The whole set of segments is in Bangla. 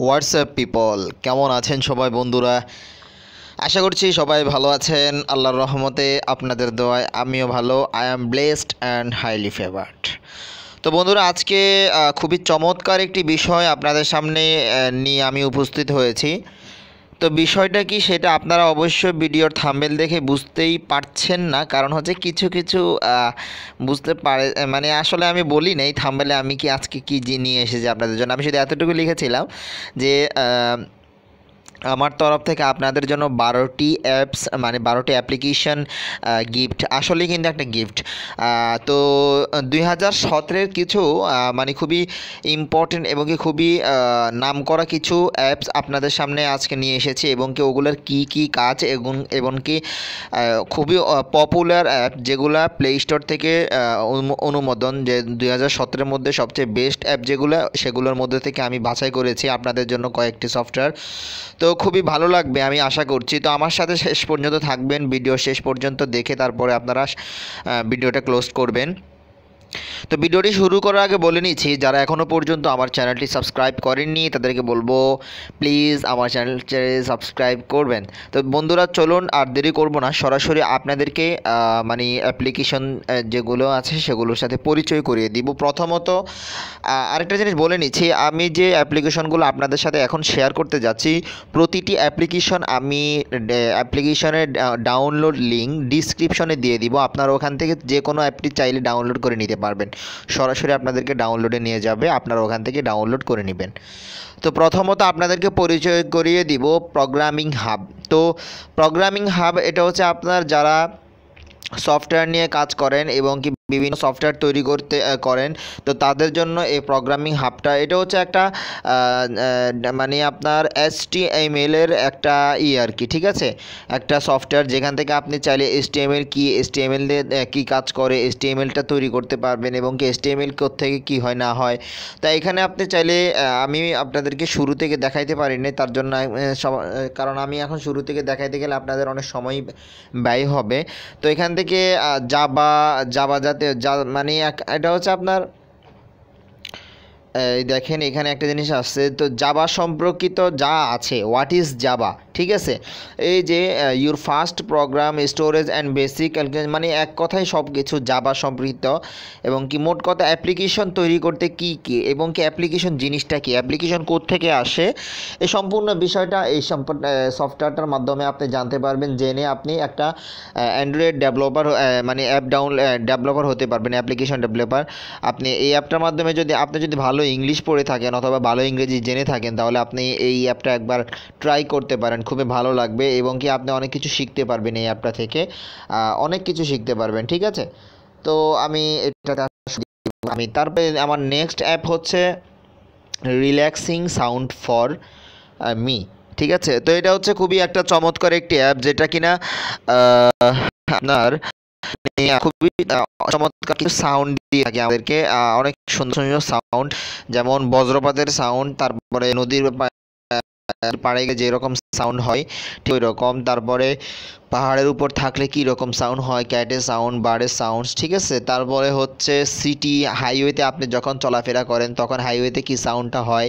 হোয়াটসঅ্যাপ পিপল, কেমন আছেন সবাই বন্ধুরা? আশা করছি সবাই ভালো আছেন। আল্লাহর রহমতে, আপনাদের দোয়ায় আমিও ভালো। I am blessed and highly favoured. তো বন্ধুরা, আজকে খুবই চমৎকার একটি বিষয় আপনাদের সামনে নিয়ে আমি উপস্থিত হয়েছি। তো বিষয়টা কি সেটা আপনারা অবশ্যই ভিডিওর থাম্বনেল দেখে বুঝতেই পারছেন না, কারণ হচ্ছে কিছু কিছু বুঝতে পারে, মানে আসলে আমি বলি নাই থাম্বনেলে আমি কি আজকে কি নিয়ে এসেছি আপনাদের জন্য। আমি শুধু এতটুকু লিখেছিলাম যে আমার তরফ থেকে আপনাদের জন্য 12টি অ্যাপস, মানে 12টি অ্যাপ্লিকেশন গিফট, আসলেই কিন্তু একটা গিফট। তো 2017-এর কিছু মানে খুবই ইম্পর্টেন্ট এবং কি খুবই নামকরা কিছু অ্যাপস আপনাদের সামনে আজকে নিয়ে এসেছি, এবং কি ওগুলোর কী কাজ এবং কি খুবই পপুলার অ্যাপ যেগুলো প্লে স্টোর থেকে অনুমোদন, যে 2017-এর মধ্যে সবচেয়ে বেস্ট অ্যাপ যেগুলো, সেগুলোর মধ্যে থেকে আমি বাছাই করেছি আপনাদের জন্য কয়েকটি সফটওয়্যার। তো খুবই ভালো লাগবে আমি আশা করছি। তো আমার সাথে শেষ পর্যন্ত থাকবেন, ভিডিও শেষ পর্যন্ত দেখে তারপরে আপনারা ভিডিওটা ক্লোজ করবেন। তো ভিডিওটি শুরু করার আগে বলে নিচ্ছি, যারা এখনও পর্যন্ত আমার চ্যানেলটি সাবস্ক্রাইব করেননি তাদেরকে বলবো প্লিজ আমার চ্যানেলটি সাবস্ক্রাইব করবেন। তো বন্ধুরা চলুন আর দেরি করব না, সরাসরি আপনাদেরকে মানে অ্যাপ্লিকেশন যেগুলো আছে সেগুলোর সাথে পরিচয় করিয়ে দিব। প্রথমত আরেকটা জিনিস বলে নিচ্ছি, আমি যে অ্যাপ্লিকেশনগুলো আপনাদের সাথে এখন শেয়ার করতে যাচ্ছি, প্রতিটি অ্যাপ্লিকেশন আমি অ্যাপ্লিকেশনের ডাউনলোড লিঙ্ক ডিসক্রিপশনে দিয়ে দিব। আপনারা ওখান থেকে যে কোনো অ্যাপটি চাইলে ডাউনলোড করে নিতে পারবেন, সরাসরি আপনাদেরকে ডাউনলোডে নিয়ে যাবে, আপনারা ওখান থেকে ডাউনলোড করে নেবেন। তো প্রথমত আপনাদেরকে পরিচয় করিয়ে দিব প্রোগ্রামিং হাব। তো প্রোগ্রামিং হাব এটা হচ্ছে আপনার যারা সফটওয়্যার নিয়ে কাজ করেন এবং কি বিভিন্ন সফটওয়্যার তৈরি করেন, তো তাদের জন্য এই প্রোগ্রামিং হাবটা, এটা হচ্ছে একটা মানে আপনার HTML এর একটা আর কি, ঠিক আছে, একটা সফটওয়্যার যেখান থেকে আপনি চাইলে HTML দিয়ে কী কাজ করে HTMLটা তৈরি করতে পারবেন, এবং কি HTML কোত্থেকে কী হয় না হয়। তাই এখানে আপনি চাইলে আমি আপনাদেরকে শুরু থেকে দেখাইতে পারিনি, তার জন্য কারণ আমি এখন শুরু থেকে দেখাইতে গেলে আপনাদের অনেক সময় ব্যয় হবে। তো এখান থেকে জাবা জাতীয় মানে এটা হচ্ছে আপনার দেখেন এখানে একটা জিনিস আসছে, তো জাবা সম্পর্কিত যা আছে, হোয়াট ইজ জাবা, ঠিক আছে, এই যে your first program storage and basic, মানে এক কথায় সব কিছু জাবা সম্পৃক্ত। এবং কি মোট কথা অ্যাপ্লিকেশন তৈরি করতে কি এবং কি অ্যাপ্লিকেশন জিনিসটা কি, অ্যাপ্লিকেশন কোত্থেকে আসে, এই সম্পূর্ণ বিষয়টা এই সফটওয়্যারটার মাধ্যমে আপনি জানতে পারবেন, জেনে আপনি একটা অ্যান্ড্রয়েড ডেভেলপার, মানে ডেভেলপার হতে পারবেন, অ্যাপ্লিকেশন ডেভেলপার। আপনি এই অ্যাপটার মাধ্যমে আপনি যদি ভালো ইংলিশ পড়ে থাকেন অথবা ভালো ইংরেজি জেনে থাকেন, তাহলে আপনি এই অ্যাপটা একবার ট্রাই করতে পারেন, খুবই ভালো লাগবে, এবং কি আপনি অনেক কিছু শিখতে পারবেন এই অ্যাপটা থেকে, অনেক কিছু শিখতে পারবেন, ঠিক আছে। তো আমি তারপরে আমার নেক্সট অ্যাপ হচ্ছে রিল্যাক্সিং সাউন্ড ফর মি, ঠিক আছে। তো এটা হচ্ছে খুবই একটা চমৎকার একটি অ্যাপ, যেটা কিনা আপনার খুবই চমৎকার কিছু সাউন্ড দিয়ে থাকে আমাদেরকে, অনেক সুন্দর সুন্দর সাউন্ড, যেমন বজ্রপাতের সাউন্ড, তারপরে নদীর পাড়ে গিয়ে যেরকম সাউন্ড হয় ঠিক ওই রকম, তারপরে পাহাড়ের উপর থাকলে কী রকম সাউন্ড হয়, ক্যাটের সাউন্ড, বার্ডের সাউন্ডস, ঠিক আছে। তারপরে হচ্ছে সিটি হাইওয়েতে আপনি যখন চলাফেরা করেন তখন হাইওয়েতে কী সাউন্ডটা হয়,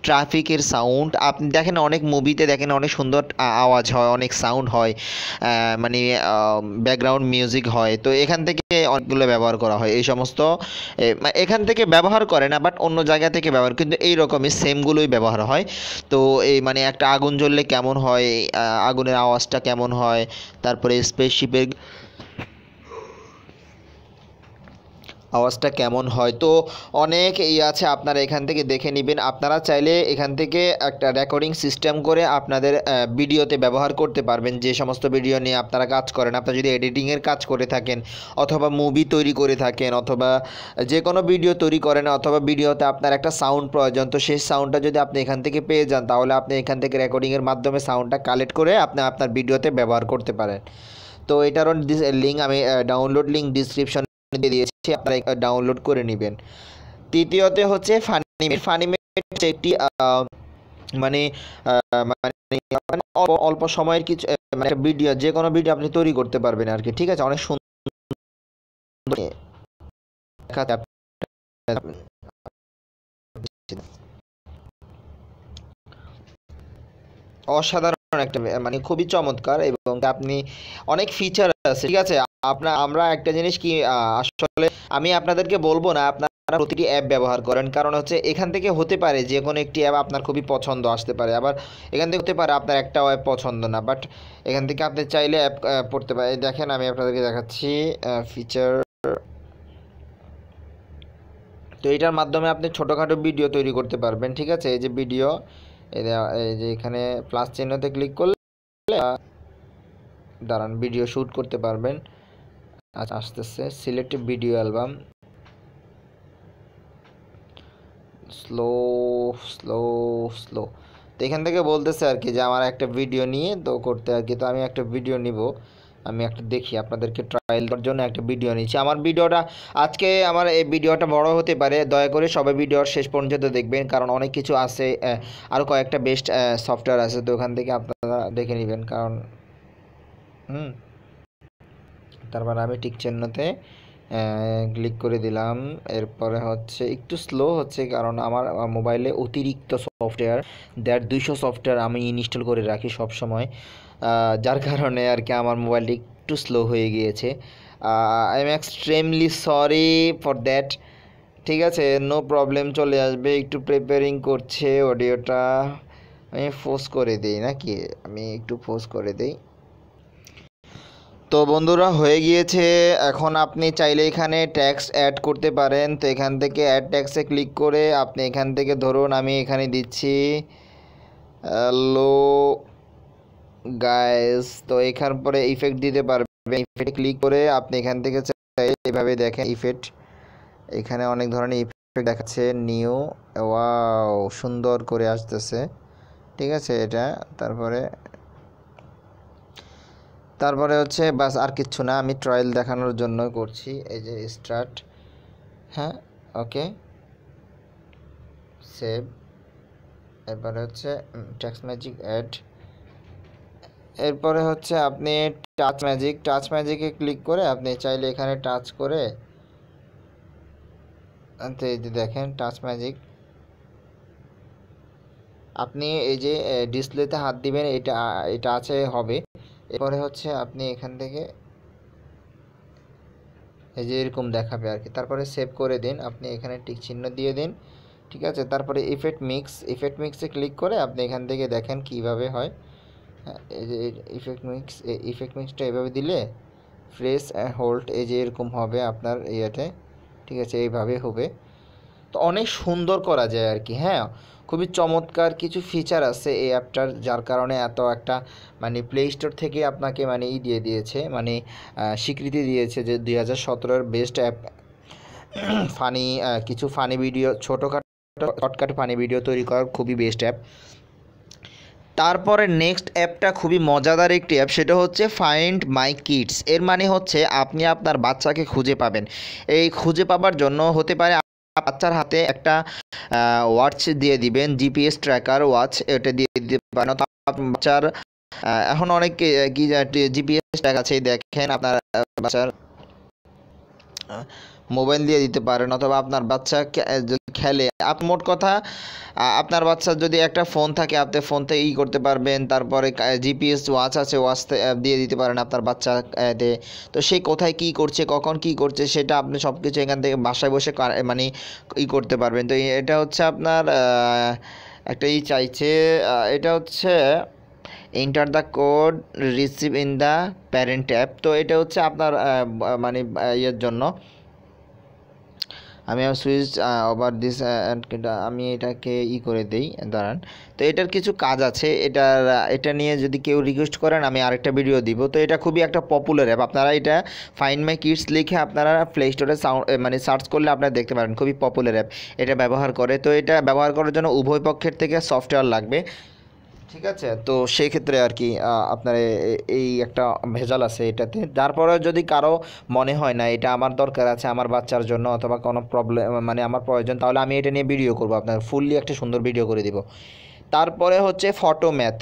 ট্রাফিকের সাউন্ড, আপনি দেখেন অনেক মুভিতে দেখেন অনেক সুন্দর আওয়াজ হয়, অনেক সাউন্ড হয়, মানে ব্যাকগ্রাউন্ড মিউজিক হয়। তো এখান থেকে অনেকগুলো ব্যবহার করা হয়, এই সমস্ত এখান থেকে ব্যবহার করে না, বাট অন্য জায়গা থেকে ব্যবহার, কিন্তু এই রকমই সেমগুলোই ব্যবহার হয়। তো এই মানে একটা আগুন জ্বললে কেমন হয়, আগুনের আওয়াজটা কেমন হয়, তারপরে স্পেসশিপের আওয়াজটা কেমন হয়, তো অনেক আছে, আপনারা এখান থেকে দেখে নেবেন। আপনারা চাইলে এখান থেকে একটা রেকর্ডিং সিস্টেম করে আপনাদের ভিডিওতে ব্যবহার করতে পারবেন, যে সমস্ত ভিডিও নিয়ে আপনারা কাজ করেন। আপনারা যদি এডিটিংয়ের কাজ করে থাকেন অথবা মুভি তৈরি করে থাকেন অথবা যে কোনো ভিডিও তৈরি করেন, অথবা ভিডিওতে আপনার একটা সাউন্ড প্রয়োজন, তো সেই সাউন্ডটা যদি আপনি এখান থেকে পেয়ে যান, তাহলে আপনি এখান থেকে রেকর্ডিংয়ের মাধ্যমে সাউন্ডটা কালেক্ট করে আপনি আপনার ভিডিওতে ব্যবহার করতে পারেন। তো এটারও লিঙ্ক আমি ডাউনলোড লিঙ্ক ডিসক্রিপশন দিয়ে দিয়েছি, আপনারা ডাউনলোড করে নেবেন। তৃতীয়তে হচ্ছে ফানিমেট। ফানিমেট হচ্ছে একটি মানে মানে অল্প সময়ের কিছু মানে ভিডিও, যে কোনো ভিডিও আপনি তৈরি করতে পারবেন আর কি, ঠিক আছে, অনেক সুন্দর। অসাধারণ একটা মানে খুবই চমৎকার, এবং আপনি অনেক ফিচার আছে, ঠিক আছে। আমরা একটা জিনিস কি আসলে আমি আপনাদেরকে বলবো না আপনারা প্রতিটি অ্যাপ ব্যবহার করেন, কারণ হচ্ছে এখান থেকে হতে পারে যে কোনো একটি অ্যাপ আপনার খুবই পছন্দ আসতে পারে, আবার এখান থেকে হতে পারে আপনার একটা অ্যাপ পছন্দ না, বাট এখান থেকে আপনি চাইলে অ্যাপ পড়তে পারেন। দেখেন আমি আপনাদেরকে দেখাচ্ছি ফিচার। তো এটার মাধ্যমে আপনি ছোটোখাটো ভিডিও তৈরি করতে পারবেন, ঠিক আছে। এই যে ভিডিও, এই যে এখানে প্লাস চিহ্নতে ক্লিক করলে দাঁড়ান ভিডিও শ্যুট করতে পারবেন। আচ্ছা আসতেছে select video album, slow slow slow. তো এখান থেকে বলতেছে আর কি যে আমার একটা ভিডিও নিয়ে তো করতে আর কি। তো আমি একটা ভিডিও নিব, আমি একটা দেখি আপনাদেরকে ট্রায়াল দেওয়ার জন্য একটা ভিডিও নিচ্ছি। আমার ভিডিওটা আজকে আমার এই ভিডিওটা বড় হতে পারে, দয়া করে সবাই ভিডিওর শেষ পর্যন্ত দেখবেন, কারণ অনেক কিছু আছে, আরও কয়েকটা বেস্ট সফটওয়্যার আছে, তো ওখান থেকে আপনারা দেখে নেবেন। কারণ তারপর আমি টিক চিহ্নতে ক্লিক করে দিলাম। এরপরে হচ্ছে একটু স্লো হচ্ছে, কারণ আমার মোবাইলে অতিরিক্ত সফটওয়্যার 250 সফটওয়্যার আমি ইনস্টল করে রাখি সব সময়, যার কারণে আর কি আমার মোবাইলটি একটু স্লো হয়ে গিয়েছে। I am extremely sorry for that, ঠিক আছে। নো প্রবলেম, চলে আসবে। একটু প্রিপেয়ারিং করছে অডিওটা, আমি ফোর্স করে দিই নাকি, আমি একটু ফোর্স করে দিই। তো বন্ধুরা হয়ে গিয়েছে। এখন আপনি চাইলে এখানে ট্যাক্স অ্যাড করতে পারেন। তো এখান থেকে অ্যাড ট্যাক্সে ক্লিক করে আপনি এখান থেকে ধরুন আমি এখানে দিচ্ছি হ্যালো গাইস। তো এখান পরে ইফেক্ট দিতে পারবেন, ইফেক্টে ক্লিক করে আপনি এখান থেকে এইভাবে দেখেন ইফেক্ট, এখানে অনেক ধরনের ইফেক্ট দেখাচ্ছে নিউ, ওয়াও সুন্দর করে আসতেছে, ঠিক আছে এটা। তারপরে হচ্ছে বাস, আর কিচ্ছু না, আমি ট্রায়াল দেখানোর জন্য করছি। এই যে স্টার্ট, হ্যাঁ ওকে সেভ। এরপরে হচ্ছে টেক্সট ম্যাজিক অ্যাড, এরপরে হচ্ছে আপনি টাচ ম্যাজিকে ক্লিক করে আপনি চাইলে এখানে টাচ করে এই যে দেখেন টাচ ম্যাজিক, আপনি এই যে ডিসপ্লেতে হাত দিবেন, এটা আছে হবে। এরপরে হচ্ছে আপনি এখান থেকে এই যে এরকম দেখাবে আর কি। তারপরে সেভ করে দিন, আপনি এখানে টিক চিহ্ন দিয়ে দিন, ঠিক আছে। তারপরে ইফেক্ট মিক্সে ক্লিক করে আপনি এখান থেকে দেখেন কিভাবে হয়। এই যে ইফেক্ট মিক্সটা এভাবে দিলে প্রেস অ্যান্ড হোল্ড, এই যে এরকম হবে আপনার ইয়েতে, ঠিক আছে, এইভাবে হবে। তো অনেক সুন্দর করা যায় আর কি। হ্যাঁ, খুবই চমৎকার কিছু ফিচার আছে এই অ্যাপটার, যার কারণে এত একটা মানে প্লে স্টোর থেকে আপনাকে মানে দিয়ে দিয়েছে, মানে স্বীকৃতি দিয়েছে যে 2017-এর বেস্ট অ্যাপ। কিছু funny video, shortcut funny video তৈরি করার খুবই বেস্ট অ্যাপ। তারপরে নেক্সট অ্যাপটা খুবই মজাদার একটি অ্যাপ, সেটা হচ্ছে ফাইন্ড মাই কিডস। এর মানে হচ্ছে আপনি আপনার বাচ্চাকে খুঁজে পাবেন। এই খুঁজে পাবার জন্য হতে পারে বাচ্চার হাতে একটা ওয়াচ দিয়ে দিবেন, জিপিএস ট্র্যাকার ওয়াচ, এটা দিয়ে দিতে পারেন। বাচ্চার এখন অনেক কি জিপিএস ট্র্যাক আছে, দেখেন আপনার বাচ্চার মোবাইল দিয়ে দিতে পারেন, অথবা আপনার বাচ্চা যদি খেলে, মোট কথা আপনার বাচ্চার যদি একটা ফোন থাকে আপনি ফোন থেকে করতে পারবেন। তারপরে জিপিএস ওয়াচ আছে, ওয়াচ দিয়ে দিতে পারেন আপনার বাচ্চাতে। তো সে কোথায় কি করছে, কখন কি করছে, সেটা আপনি সব কিছু এখান থেকে বাসায় বসে মানে করতে পারবেন। তো এটা হচ্ছে আপনার একটা চাইছে, এটা হচ্ছে enter the code receive in the parent app. তো এটা হচ্ছে আপনার মানে ইয়ের জন্য, আমি সুইচ ওভার দিস, আমি এটাকে করে দেই, দাঁড়ান। তো এটার কিছু কাজ আছে, এটা নিয়ে যদি কেউ রিকোয়েস্ট করেন আমি আরেকটা ভিডিও দিব। তো এটা খুবই একটা পপুলার অ্যাপ, আপনারা এটা ফাইন্ড মাই কিডস লিখে আপনারা প্লে স্টোরে মানে সার্চ করলে আপনারা দেখতে পারেন, খুবই পপুলার অ্যাপ এটা ব্যবহার করে। তো এটা ব্যবহার করার জন্য উভয় পক্ষের থেকে সফটওয়্যার লাগবে, ঠিক আছে। তো সেই ক্ষেত্রে আর কি আপনার এই একটা ভেজাল আছে এটাতে। তারপরে যদি কারো মনে হয় না এটা আমার দরকার আছে আমার বাচ্চার জন্য, অথবা কোনো প্রবলেম মানে আমার প্রয়োজন, তাহলে আমি এটা নিয়ে ভিডিও করব, আপনার ফুললি একটা সুন্দর ভিডিও করে দিব। তারপরে হচ্ছে ফটোম্যাথ।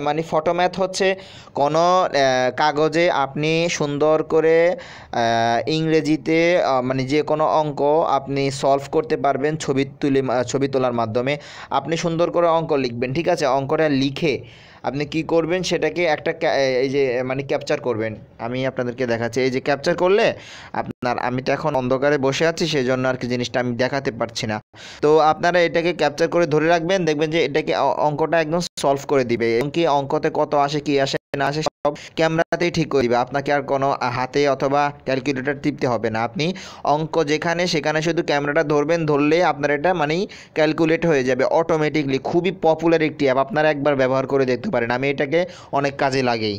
মানে ফটোম্যাথ হচ্ছে কোনো কাগজে আপনি সুন্দর করে ইংরেজিতে মানে যে কোনো অঙ্ক আপনি সলভ করতে পারবেন ছবি তোলার মাধ্যমে। আপনি সুন্দর করে অঙ্ক লিখবেন, ঠিক আছে? অঙ্কটা লিখে আপনি কি করবেন, সেটাকে একটা এই যে মানে ক্যাপচার করবেন। আমি আপনাদেরকে দেখাচ্ছি, এই যে ক্যাপচার করলে আপনার, আমি তো এখন অন্ধকারে বসে আছি সেই জন্য আর কি জিনিসটা আমি দেখাতে পারছি না। তো আপনারা এটাকে ক্যাপচার করে ধরে রাখবেন, দেখবেন যে এটাকে অঙ্কটা একদম সলভ করে দিবে। এবং কি অঙ্কতে কত আসে কি আসে না আসে সব ক্যামেরাতেই ঠিক করে দিবে। আপনাকে আর কোনো হাতে অথবা ক্যালকুলেটর টিপতে হবে না। আপনি অঙ্ক যেখানে সেখানে শুধু ক্যামেরাটা ধরবেন, ধরলে আপনার এটা মানেই ক্যালকুলেট হয়ে যাবে অটোমেটিকলি। খুবই পপুলার একটি অ্যাপ, আপনারা একবার ব্যবহার করে দেখতে পারেন। আমি এটাকে অনেক কাজে লাগাই,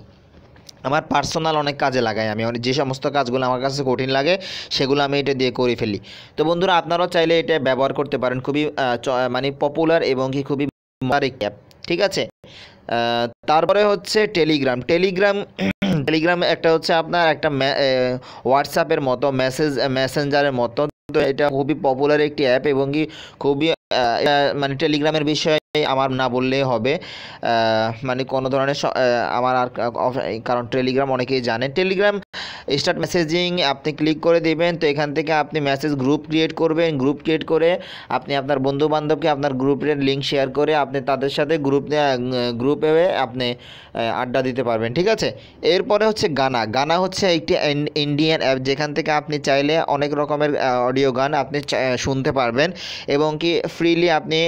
আমার পার্সোনাল অনেক কাজে লাগাই। আমি যে সমস্ত কাজগুলো আমার কাছে কঠিন লাগে সেগুলো আমি এটা দিয়ে করে ফেলি। তো বন্ধুরা, আপনারাও চাইলে এটা ব্যবহার করতে পারেন। খুবই মানে পপুলার এবং কি খুবই মজার একটি অ্যাপ, ঠিক আছে? তারপরে হচ্ছে টেলিগ্রাম। টেলিগ্রাম একটা হচ্ছে আপনার একটা হোয়াটসঅ্যাপের মতো, মেসেঞ্জারের মতো। তো এটা খুবই পপুলার একটি অ্যাপ এবং কি খুবই মানে টেলিগ্রামের বিষয়ে আমার না বললেই হবে। মানে কোনো ধরনের আমার আর, কারণ টেলিগ্রাম অনেকেই জানেন। টেলিগ্রাম স্টার্ট মেসেজিং আপনি ক্লিক করে দেবেন। তো এখান থেকে আপনি মেসেজ গ্রুপ ক্রিয়েট করবেন। গ্রুপ ক্রিয়েট করে আপনি আপনার বন্ধু বান্ধবকে আপনার গ্রুপের লিঙ্ক শেয়ার করে আপনি তাদের সাথে গ্রুপে আপনি আড্ডা দিতে পারবেন, ঠিক আছে? এরপরে হচ্ছে গানা হচ্ছে একটি ইন্ডিয়ান অ্যাপ, যেখান থেকে আপনি চাইলে অনেক রকমের অডিও গান আপনি শুনতে পারবেন এবং কি ফ্রিলি আপনি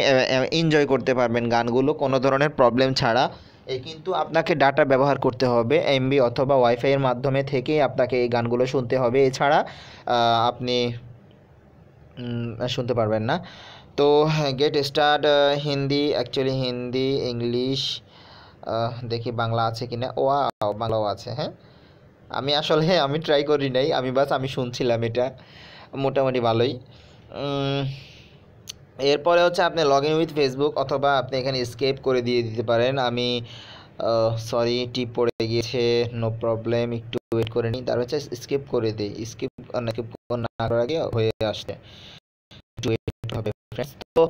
এনজয় করতে পারবেন গানগুলো কোনো ধরনের প্রবলেম ছাড়া। কিন্তু আপনাকে ডাটা ব্যবহার করতে হবে, এমবি অথবা ওয়াইফাইয়ের মাধ্যমে থেকেই আপনাকে এই গানগুলো শুনতে হবে। এছাড়া আপনি শুনতে পারবেন না। তো get start Hindi, actually Hindi, English, দেখি বাংলা আছে কি না। বাংলাও আছে, হ্যাঁ। আমি ট্রাই করি নাই, আমি শুনছিলাম, এটা মোটামুটি ভালোই। এরপরে হচ্ছে আপনি লগ ইন উইথ ফেসবুক, অথবা আপনি এখানে স্কেপ করে দিতে পারেন। আমি সরি, টিপ পড়ে গিয়েছে, নো প্রবলেম, একটু ওয়েট করে নিই। তার হচ্ছে স্কিপ করে দিই, স্কিপ না করার আগে হয়ে আসছে, একটু ওয়েট হবে ফ্রেন্ডস। তো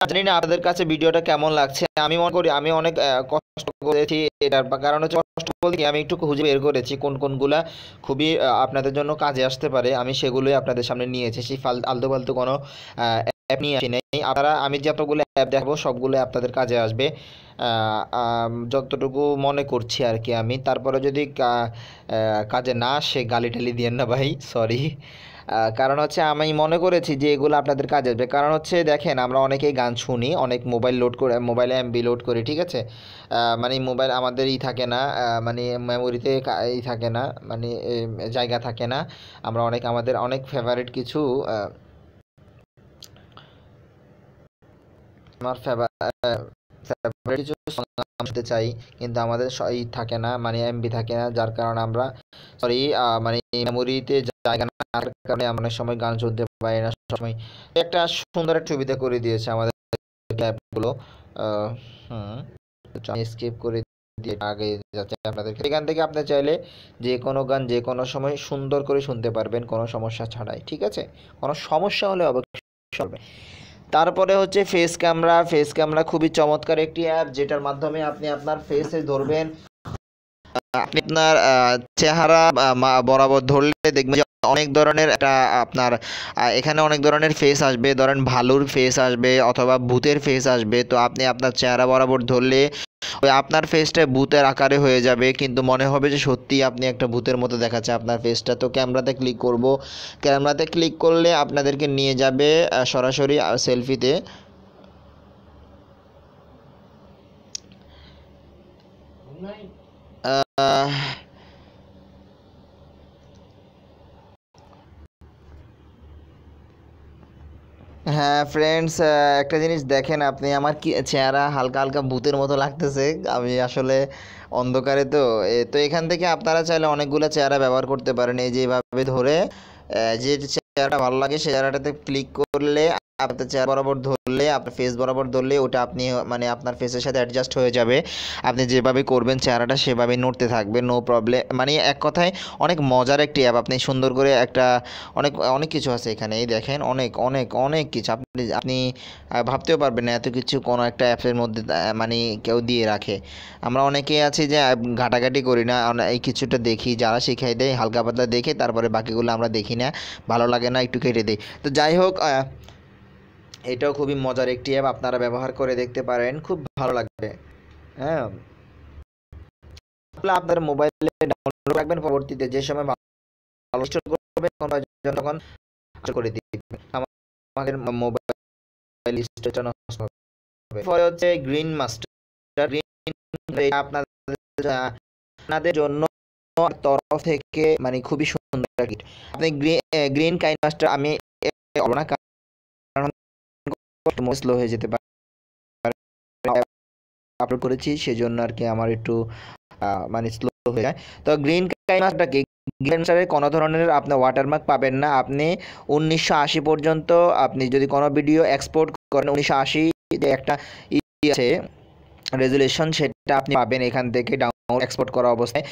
জানি না আপনাদের কাছে ভিডিওটা কেমন লাগছে। আমি মনে করি আমি অনেক কষ্ট করেছি এটার কারণ হচ্ছে, কষ্ট বলতে আমি একটু খুঁজে বের করেছি কোনগুলা খুবই আপনাদের জন্য কাজে আসতে পারে। আমি সেগুলোই আপনাদের সামনে নিয়ে এসেছি, আলতু ফালতু কোনো অ্যাপ নিয়ে আসি নাই। আমি যতগুলো অ্যাপ দেখাবো সবগুলো আপনাদের কাজে আসবে, যতটুকু মনে করছি আর কি আমি। তারপরে যদি কাজে না আসে গালি টালি দিয়েন না ভাই, সরি। কারণ হচ্ছে আমি মনে করেছি যে এগুলো আপনাদের কাজে আসবে। কারণ হচ্ছে দেখেন, আমরা অনেকেই গান শুনি, অনেক মোবাইলে এমবি লোড করি, ঠিক আছে? মানে মোবাইল আমাদের থাকে না, মানে মেমোরিতে থাকে না, মানে জায়গা থাকে না। আমরা আমাদের অনেক ফেভারিট কিছু আমার ফেভারিট কিছু সং শুনতে চাই, কিন্তু আমাদের থাকে না, মানে এমবি থাকে না, যার কারণে আমরা মানে মেমোরিতে জায়গা না থাকার কারণে আমরা অনেক সময় গান শুনতে পারি না সবসময়। একটা সুন্দর একটা সুবিধা করে দিয়েছে আমাদের অ্যাপগুলো। আমি স্কিপ করে দিয়ে আগে যাচ্ছে আপনাদেরকে। এখান থেকে আপনি চাইলে যে কোনো গান যে কোনো সময় সুন্দর করে শুনতে পারবেন, কোনো সমস্যা ছাড়াই, ঠিক আছে? কোনো সমস্যা হলে অবশ্যই হবে। তারপরে হচ্ছে ফেস ক্যামেরা খুবই চমৎকার একটি অ্যাপ, যেটার মাধ্যমে আপনি আপনার ফেসে ধরবেন, আপনি আপনার চেহারা বরাবর ধরলে দেখবেন যে অনেক ধরনের আপনার এখানে অনেক ধরনের ফেস আসবে। ধরেন ভালুর ফেস আসবে অথবা ভূতের ফেস আসবে। তো আপনি আপনার চেহারা বরাবর ধরলে ওই আপনার ফেসটা ভূতের আকারে হয়ে যাবে, কিন্তু মনে হবে যে সত্যি আপনি একটা ভূতের মতো দেখাচ্ছে আপনার ফেসটা। তো ক্যামেরাতে ক্লিক করব, ক্যামেরাতে ক্লিক করলে আপনাদেরকে নিয়ে যাবে সরাসরি সেলফিতে। হ্যাঁ ফ্রেন্ডস, একটা জিনিস দেখেন, আপনি আমার কি চেহারা হালকা হালকা ভূতের মতো লাগতেছে। আমি আসলে অন্ধকারে, তো এখান থেকে আপনারা চাইলে অনেকগুলো চেহারা ব্যবহার করতে পারেন। এই যেভাবে ধরে যে চেহারাটা ভালো লাগে সেই চেহারাটাতে ক্লিক ধরলে আপনার চেহারা বরাবর ধরলে আপনার ফেস বরাবর ধরলে ওটা আপনি মানে আপনার ফেসের সাথে অ্যাডজাস্ট হয়ে যাবে। আপনি যেভাবে করবেন চেহারাটা সেভাবে নড়তে থাকবে, নো প্রবলেম। মানে এক কথায় অনেক মজার একটি অ্যাপ। আপনি সুন্দর করে একটা অনেক অনেক কিছু আছে এখানে, এই দেখেন অনেক অনেক অনেক কিছু আপনি আপনি ভাবতেও পারবেন না এত কিছু কোনো একটা অ্যাপের মধ্যে মানে কেউ দিয়ে রাখে। আমরা অনেকেই আছি যে ঘাটাঘাটি করি না, এই কিছুটা দেখি, যারা শিখাই দেয় হালকা পাতলা দেখে তারপরে বাকিগুলো আমরা দেখি না, ভালো লাগে না একটু কেটে দিই। তো যাই হোক, এটাও খুবই মজার একটি অ্যাপ, আপনারা ব্যবহার করে দেখতে পারেন, খুব ভালো লাগবে। হ্যাঁ, আপনার মোবাইলে ডাউনলোড রাখবেন, পরবর্তীতে যে সময় ভালো ইনস্টল করবেন তখন করে দিবেন, আমাদের মোবাইল স্টোরেজটা নষ্ট হবে। পরে হচ্ছে গ্রিন মাস্টার। গ্রিন এটা আপনাদের জন্য তরফ থেকে মানে খুবই সুন্দর কিট। আপনি গ্রিন কাইন মাস্টার আমি না, কারণ স্লো হয়ে যেতে পারে, আপলোড করেছি সেজন্য আর কি আমার একটু মানে স্লো হয়ে যায়। তো গ্রিন কাইন মাস্টারটা গ্রিন মাস্টারে কোনো ধরনের আপনি ওয়াটারমার্ক পাবেন না। আপনি 1980 পর্যন্ত আপনি যদি কোনো ভিডিও এক্সপোর্ট করেন, 1980 যে একটা আছে রেজুলেশন, সেটা আপনি পাবেন এখান থেকে ডাউনলোড এক্সপোর্ট করা অবস্থায়।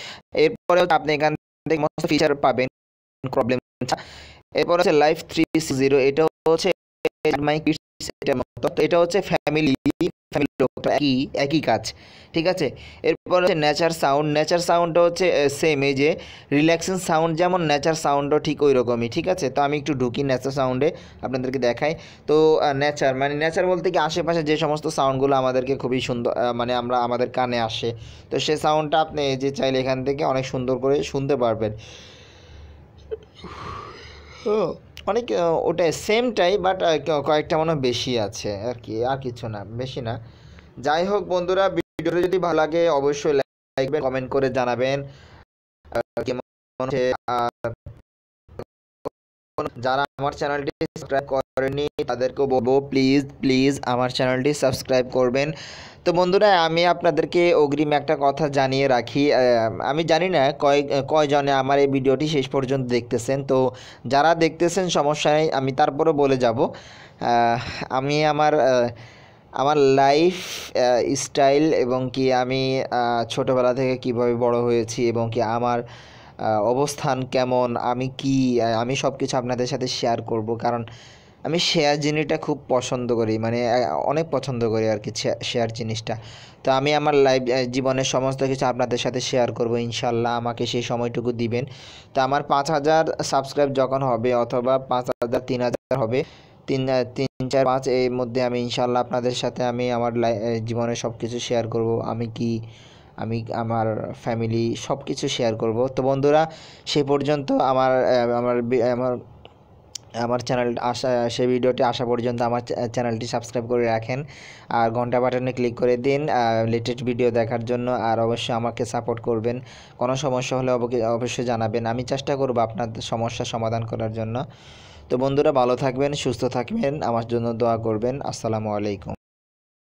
এরপরে আপনি এখান থেকে সমস্ত ফিচার পাবেন প্রবলেম। এরপর হচ্ছে লাইভ 360, এটা হচ্ছে মাই কিডস, এটা হচ্ছে ফ্যামিলি একই কাজ, ঠিক আছে। এরপর হচ্ছে নেচার সাউন্ড। নেচার সাউন্ডটা হচ্ছে সেম, এই যে রিল্যাক্সিং সাউন্ড যেমন নেচার সাউন্ডও ঠিক ওই রকমই, ঠিক আছে। তো আমি একটু ঢুকি নেচার সাউন্ডে, আপনাদেরকে দেখাই। তো নেচার মানে নেচার বলতে কি আশেপাশে যে সমস্ত সাউন্ডগুলো আমাদেরকে খুবই সুন্দর মানে আমাদের কানে আসে, তো সে সাউন্ডটা আপনি যে চাইলে এখান থেকে অনেক সুন্দর করে শুনতে পারবেন। অনেক ওটাই সেমটাই, বাট কয়েকটা মনে বেশি আছে আর কি, আর কিছু না, বেশি না। যাই হোক বন্ধুরা, ভিডিওটা যদি ভালো লাগে অবশ্যই লাইক কমেন্ট করে জানাবেন কেমন হচ্ছে। যারা আমার চ্যানেলটি সাবস্ক্রাইব করেনি তাদেরকে বলবো প্লিজ প্লিজ আমার চ্যানেলটি সাবস্ক্রাইব করবেন। তো বন্ধুরা, আমি আপনাদেরকে অগ্রিম একটা কথা জানিয়ে রাখি, আমি জানি না কয়জনে আমার এই ভিডিওটি শেষ পর্যন্ত দেখতেছেন। তো যারা দেখতেছেন সমস্যা নেই, আমি তারপরে বলে যাব। আমি আমার লাইফ স্টাইল এবং কি আমি ছোটোবেলা থেকে কিভাবে বড় হয়েছি এবং কি আমার অবস্থান কেমন, আমি সব কিছু আপনাদের সাথে শেয়ার করব, কারণ আমি শেয়ার জিনিসটা খুব পছন্দ করি, মানে অনেক পছন্দ করি আর কি শেয়ার জিনিসটা। তো আমি আমার লাইফ জীবনের সমস্ত কিছু আপনাদের সাথে শেয়ার করব ইনশাল্লাহ, আমাকে সেই সময়টুকু দিবেন। তো আমার 5000 সাবস্ক্রাইব যখন হবে, অথবা 5000 3000 হবে, 3 4 5 এর মধ্যে আমি ইনশাল্লাহ আপনাদের সাথে আমি আমার জীবনের সব কিছু শেয়ার করব। আমি আমার ফ্যামিলি সব কিছু শেয়ার করব। তো বন্ধুরা, সে পর্যন্ত আমার আমার আমার আমার চ্যানেল সেই ভিডিওটি আসা পর্যন্ত আমার চ্যানেলটি সাবস্ক্রাইব করে রাখেন, আর ঘন্টা বাটনে ক্লিক করে দিন লেটেস্ট ভিডিও দেখার জন্য। আর অবশ্যই আমাকে সাপোর্ট করবেন, কোনো সমস্যা হলে অবশ্যই জানাবেন, আমি চেষ্টা করব আপনাদের সমস্যার সমাধান করার জন্য। তো বন্ধুরা, ভালো থাকবেন, সুস্থ থাকবেন, আমার জন্য দোয়া করবেন। আসসালামু আলাইকুম।